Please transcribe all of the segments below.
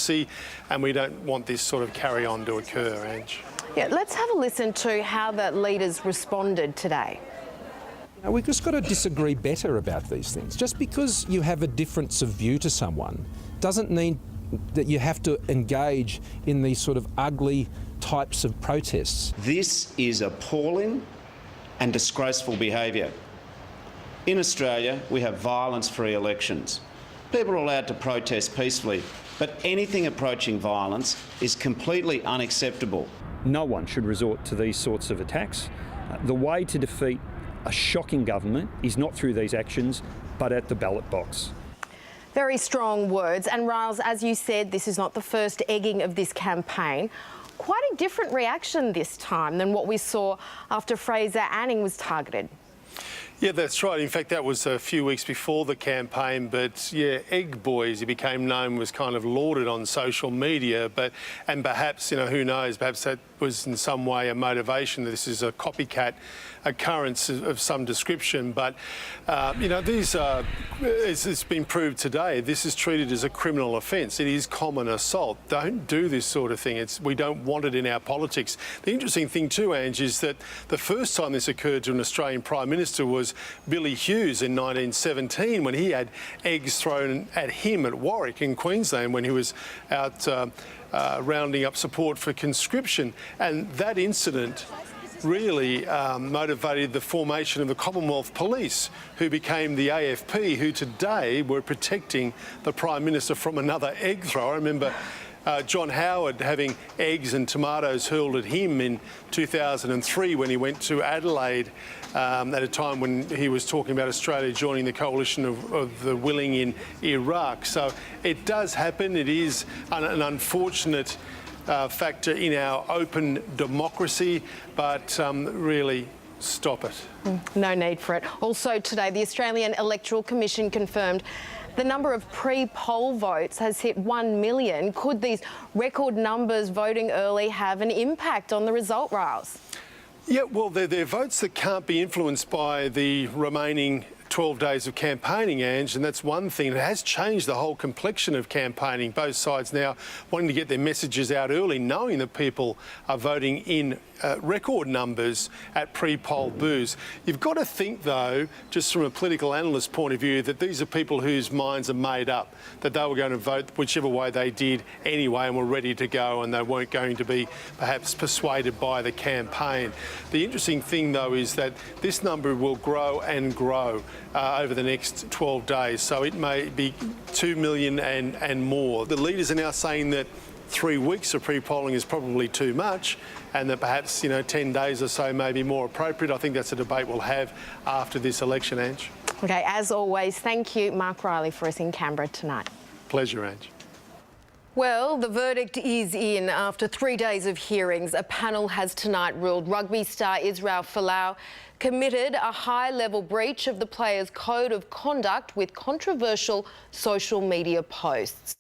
democracy, and we don't want this sort of carry on to occur, Ange. Yeah, let's have a listen to how the leaders responded today. We've just got to disagree better about these things. Just because you have a difference of view to someone doesn't mean that you have to engage in these sort of ugly types of protests. This is appalling and disgraceful behaviour. In Australia, we have violence-free elections. People are allowed to protest peacefully, but anything approaching violence is completely unacceptable. No one should resort to these sorts of attacks. The way to defeat a shocking government is not through these actions, but at the ballot box. Very strong words. And Riles, as you said, this is not the first egging of this campaign. Quite a different reaction this time than what we saw after Fraser Anning was targeted. Yeah, that's right. In fact, that was a few weeks before the campaign. But yeah, Egg Boy, as he became known, was kind of lauded on social media. And perhaps, you know, who knows, perhaps that was in some way a motivation. This is a copycat occurrence of some description. But, you know, these are, it's been proved today, this is treated as a criminal offence. It is common assault. Don't do this sort of thing. We don't want it in our politics. The interesting thing too, Ange, is that the first time this occurred to an Australian Prime Minister was Billy Hughes in 1917, when he had eggs thrown at him at Warwick in Queensland when he was out rounding up support for conscription. And that incident really motivated the formation of the Commonwealth Police, who became the AFP, who today were protecting the Prime Minister from another egg thrower. I remember John Howard having eggs and tomatoes hurled at him in 2003 when he went to Adelaide at a time when he was talking about Australia joining the coalition of the willing in Iraq. So it does happen. It is an unfortunate factor in our open democracy, but really stop it. No need for it. Also today, the Australian Electoral Commission confirmed the number of pre-poll votes has hit 1 million. Could these record numbers voting early have an impact on the result, Riles? Yeah, well, they're votes that can't be influenced by the remaining 12 days of campaigning, Ange, and that's one thing. It has changed the whole complexion of campaigning. Both sides now wanting to get their messages out early, knowing that people are voting in record numbers at pre-poll booths. You've got to think, though, just from a political analyst point of view, that these are people whose minds are made up, that they were going to vote whichever way they did anyway and were ready to go, and they weren't going to be perhaps persuaded by the campaign. The interesting thing, though, is that this number will grow and grow over the next 12 days. So it may be 2 million and more. The leaders are now saying that 3 weeks of pre-polling is probably too much, and that perhaps, you know, 10 days or so may be more appropriate. I think that's a debate we'll have after this election, Ange. OK, as always, thank you, Mark Riley, for us in Canberra tonight. Pleasure, Ange. Well, the verdict is in after 3 days of hearings. A panel has tonight ruled rugby star Israel Folau committed a high-level breach of the player's code of conduct with controversial social media posts.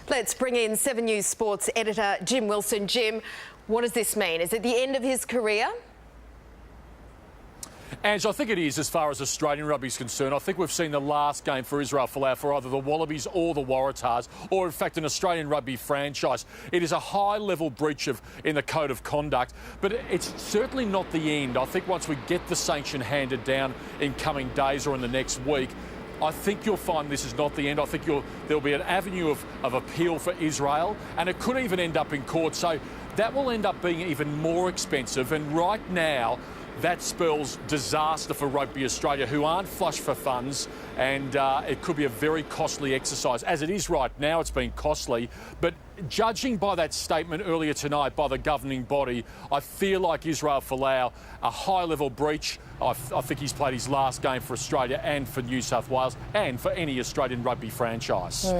Let's bring in 7 News Sports editor Jim Wilson. Jim, what does this mean? Is it the end of his career? Ange, I think it is as far as Australian rugby is concerned. I think we've seen the last game for Israel Folau for either the Wallabies or the Waratahs, or in fact an Australian rugby franchise. It is a high-level breach in the code of conduct, but it's certainly not the end. I think once we get the sanction handed down in coming days or in the next week, I think you'll find this is not the end. I think there'll be an avenue of appeal for Israel, and it could even end up in court. So that will end up being even more expensive. And right now, that spells disaster for Rugby Australia, who aren't flush for funds, and it could be a very costly exercise. As it is right now, it's been costly, but judging by that statement earlier tonight by the governing body, I feel like Israel Folau, a high-level breach. I think he's played his last game for Australia and for New South Wales and for any Australian rugby franchise.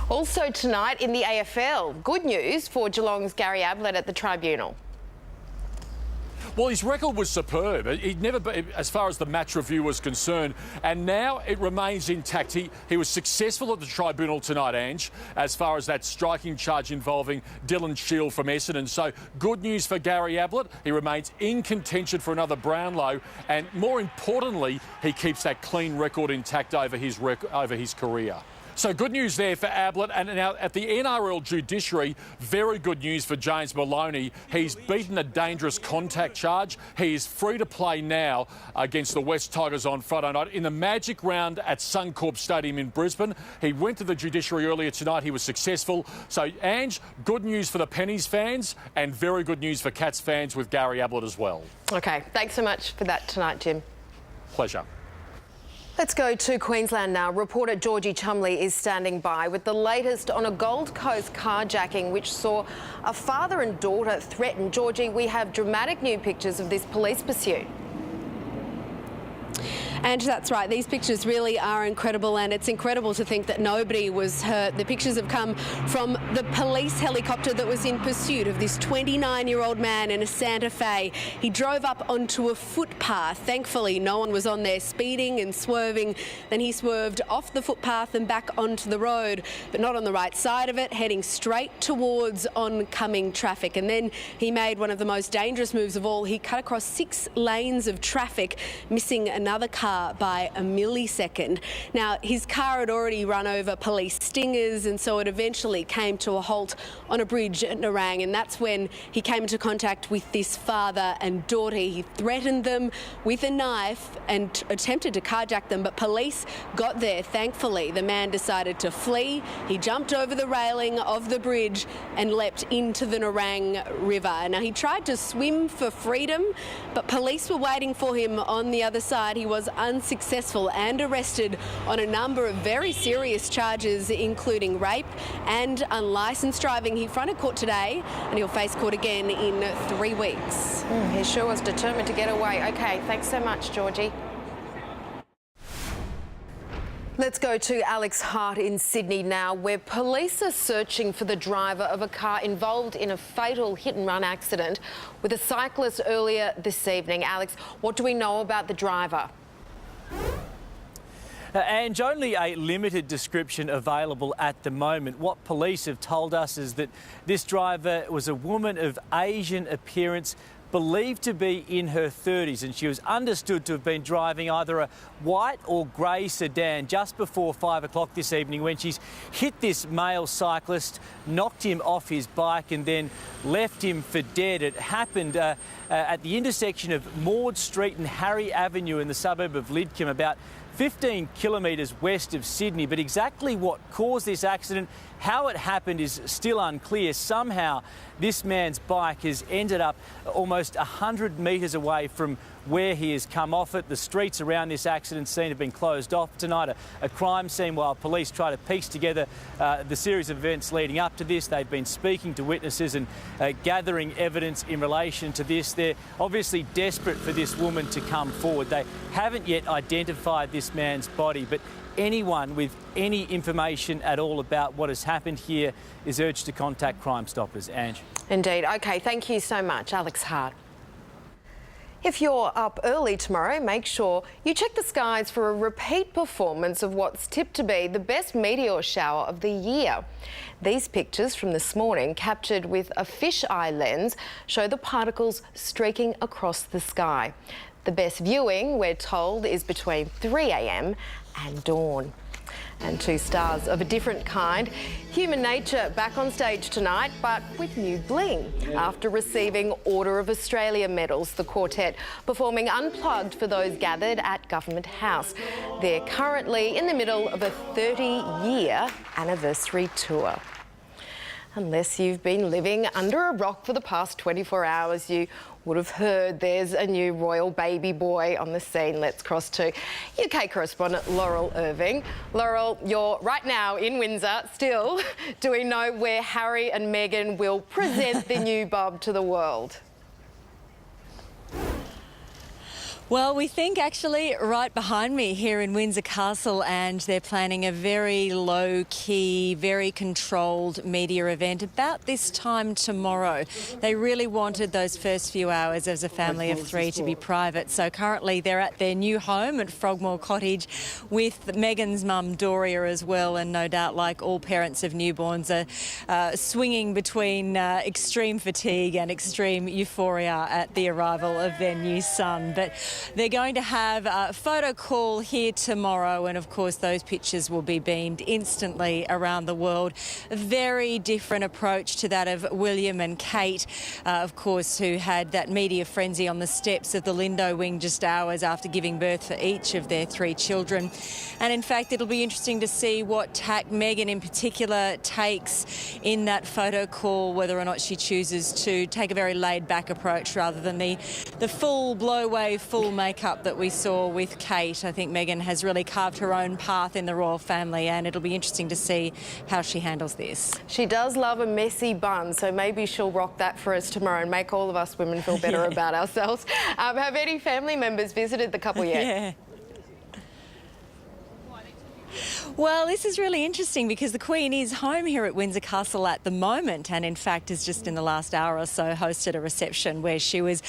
Also tonight in the AFL, good news for Geelong's Gary Ablett at the tribunal. Well, his record was superb. He'd never, as far as the match review was concerned, and now it remains intact. He was successful at the tribunal tonight, Ange, as far as that striking charge involving Dylan Shield from Essendon. So good news for Gary Ablett. He remains in contention for another Brownlow, and more importantly, he keeps that clean record intact over his career. So good news there for Ablett, and now at the NRL Judiciary, very good news for James Maloney. He's beaten a dangerous contact charge. He is free to play now against the West Tigers on Friday night in the Magic Round at Suncorp Stadium in Brisbane. He went to the Judiciary earlier tonight. He was successful. So, Ange, good news for the Pennies fans and very good news for Cats fans with Gary Ablett as well. OK, thanks so much for that tonight, Jim. Pleasure. Let's go to Queensland now. Reporter Georgie Chumley is standing by with the latest on a Gold Coast carjacking which saw a father and daughter threatened. Georgie, we have dramatic new pictures of this police pursuit. And that's right, these pictures really are incredible, and it's incredible to think that nobody was hurt. The pictures have come from the police helicopter that was in pursuit of this 29-year-old man in a Santa Fe. He drove up onto a footpath. Thankfully, no one was on there speeding and swerving. Then he swerved off the footpath and back onto the road, but not on the right side of it, heading straight towards oncoming traffic. And then he made one of the most dangerous moves of all. He cut across 6 lanes of traffic, missing another car by a millisecond. Now, his car had already run over police stingers, and so it eventually came to a halt on a bridge at Nerang, and that's when he came into contact with this father and daughter. He threatened them with a knife and attempted to carjack them, but police got there. Thankfully, the man decided to flee. He jumped over the railing of the bridge and leapt into the Nerang River. Now, he tried to swim for freedom, but police were waiting for him on the other side. He was unsuccessful and arrested on a number of very serious charges, including rape and unlicensed driving. He fronted court today and he'll face court again in 3 weeks. He sure was determined to get away. OK, thanks so much, Georgie. Let's go to Alex Hart in Sydney now, where police are searching for the driver of a car involved in a fatal hit-and-run accident with a cyclist earlier this evening. Alex, what do we know about the driver? And only a limited description available at the moment. What police have told us is that this driver was a woman of Asian appearance, believed to be in her 30s, and she was understood to have been driving either a white or grey sedan just before 5 o'clock this evening when she's hit this male cyclist, knocked him off his bike and then left him for dead. It happened at the intersection of Maud Street and Harry Avenue in the suburb of Lidcombe, about 15 kilometres west of Sydney. But exactly what caused this accident, how it happened, is still unclear. Somehow this man's bike has ended up almost 100 metres away from where he has come off it. The streets around this accident scene have been closed off tonight, a crime scene, while police try to piece together the series of events leading up to this. They've been speaking to witnesses and gathering evidence in relation to this. They're obviously desperate for this woman to come forward. They haven't yet identified this man's body, but anyone with any information at all about what has happened here is urged to contact Crime Stoppers. Ange. Indeed. OK, thank you so much, Alex Hart. If you're up early tomorrow, make sure you check the skies for a repeat performance of what's tipped to be the best meteor shower of the year. These pictures from this morning, captured with a fisheye lens, show the particles streaking across the sky. The best viewing, we're told, is between 3 a.m. and dawn. And 2 stars of a different kind. Human Nature back on stage tonight, but with new bling. After receiving Order of Australia medals, the quartet performing unplugged for those gathered at Government House. They're currently in the middle of a 30-year anniversary tour. Unless you've been living under a rock for the past 24 hours, you would have heard there's a new royal baby boy on the scene. Let's cross to UK correspondent Laurel Irving. Laurel, you're right now in Windsor still. Do we know where Harry and Meghan will present the new Bob to the world? Well, we think actually right behind me here in Windsor Castle, and they're planning a very low-key, very controlled media event about this time tomorrow. They really wanted those first few hours as a family of 3 to be private. So currently they're at their new home at Frogmore Cottage with Meghan's mum Doria as well, and no doubt, like all parents of newborns, are swinging between extreme fatigue and extreme euphoria at the arrival of their new son. But They're going to have a photo call here tomorrow, and of course those pictures will be beamed instantly around the world. A very different approach to that of William and Kate, of course, who had that media frenzy on the steps of the Lindo wing just hours after giving birth for each of their 3 children. And in fact, it'll be interesting to see what tack Meghan in particular takes in that photo call, whether or not she chooses to take a very laid-back approach rather than the full blow-away, full makeup that we saw with Kate. I think Meghan has really carved her own path in the royal family, and it'll be interesting to see how she handles this. She does love a messy bun, so maybe she'll rock that for us tomorrow and make all of us women feel better about ourselves. Have any family members visited the couple yet? Yeah. Well, this is really interesting because the Queen is home here at Windsor Castle at the moment, and in fact has just in the last hour or so hosted a reception where she was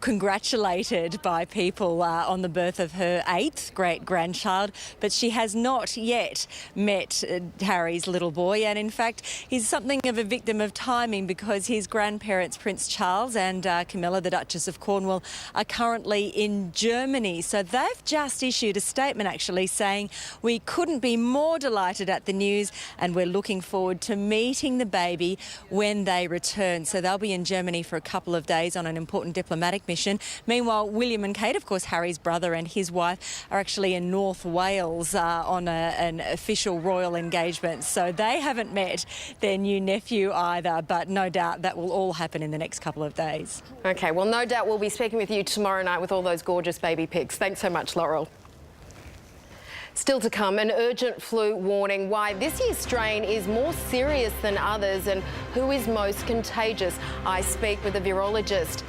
congratulated by people on the birth of her 8th great-grandchild, but she has not yet met Harry's little boy, and in fact he's something of a victim of timing because his grandparents, Prince Charles and Camilla, the Duchess of Cornwall, are currently in Germany. So they've just issued a statement actually saying, "We couldn't be more delighted at the news and we're looking forward to meeting the baby when they return." So they'll be in Germany for a couple of days on an important diplomatic mission. Meanwhile, William and Kate, of course Harry's brother, and his wife are actually in North Wales on an official royal engagement. So they haven't met their new nephew either, but no doubt that will all happen in the next couple of days. OK, well, no doubt we'll be speaking with you tomorrow night with all those gorgeous baby pics. Thanks so much, Laurel. Still to come, an urgent flu warning, why this year's strain is more serious than others and who is most contagious. I speak with a virologist.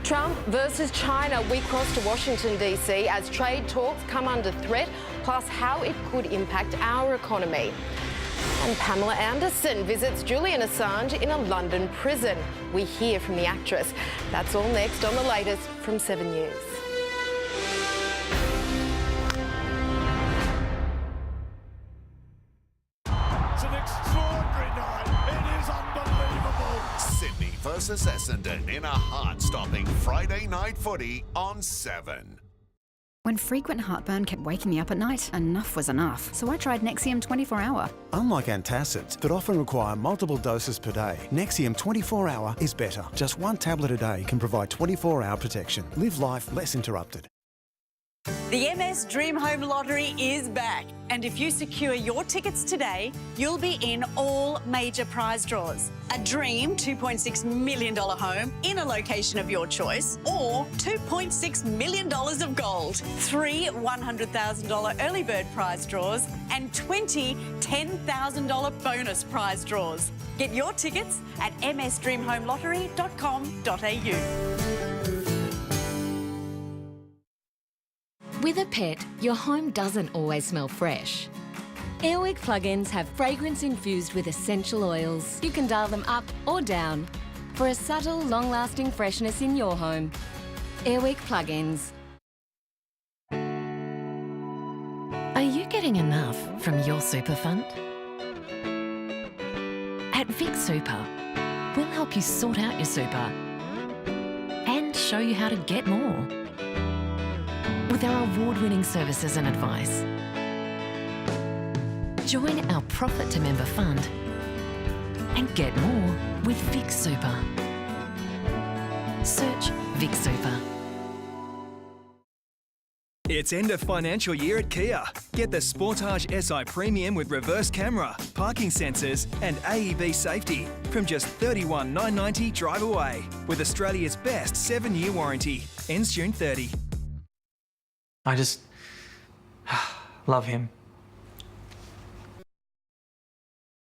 Trump versus China, we cross to Washington DC as trade talks come under threat, plus how it could impact our economy. And Pamela Anderson visits Julian Assange in a London prison. We hear from the actress. That's all next on The Latest from 7 News. Sydney versus Essendon in a heart-stopping Friday night footy on 7. When frequent heartburn kept waking me up at night, enough was enough. So I tried Nexium 24-hour. Unlike antacids that often require multiple doses per day, Nexium 24-hour is better. Just 1 tablet a day can provide 24-hour protection. Live life less interrupted. The MS Dream Home Lottery is back, and if you secure your tickets today, you'll be in all major prize draws. A dream $2.6 million home in a location of your choice, or $2.6 million of gold. 3 $100,000 early bird prize draws and 20 $10,000 bonus prize draws. Get your tickets at msdreamhomelottery.com.au. With a pet, your home doesn't always smell fresh. Airwick plug-ins have fragrance infused with essential oils. You can dial them up or down for a subtle, long-lasting freshness in your home. Airwick plug-ins. Are you getting enough from your super fund? At Vic Super, we'll help you sort out your super and show you how to get more. With our award-winning services and advice. Join our Profit to Member Fund and get more with Vic Super. Search Vic Super. It's end of financial year at Kia. Get the Sportage SI Premium with reverse camera, parking sensors and AEB safety from just $31,990 drive away with Australia's best 7-year warranty. Ends June 30. I just love him.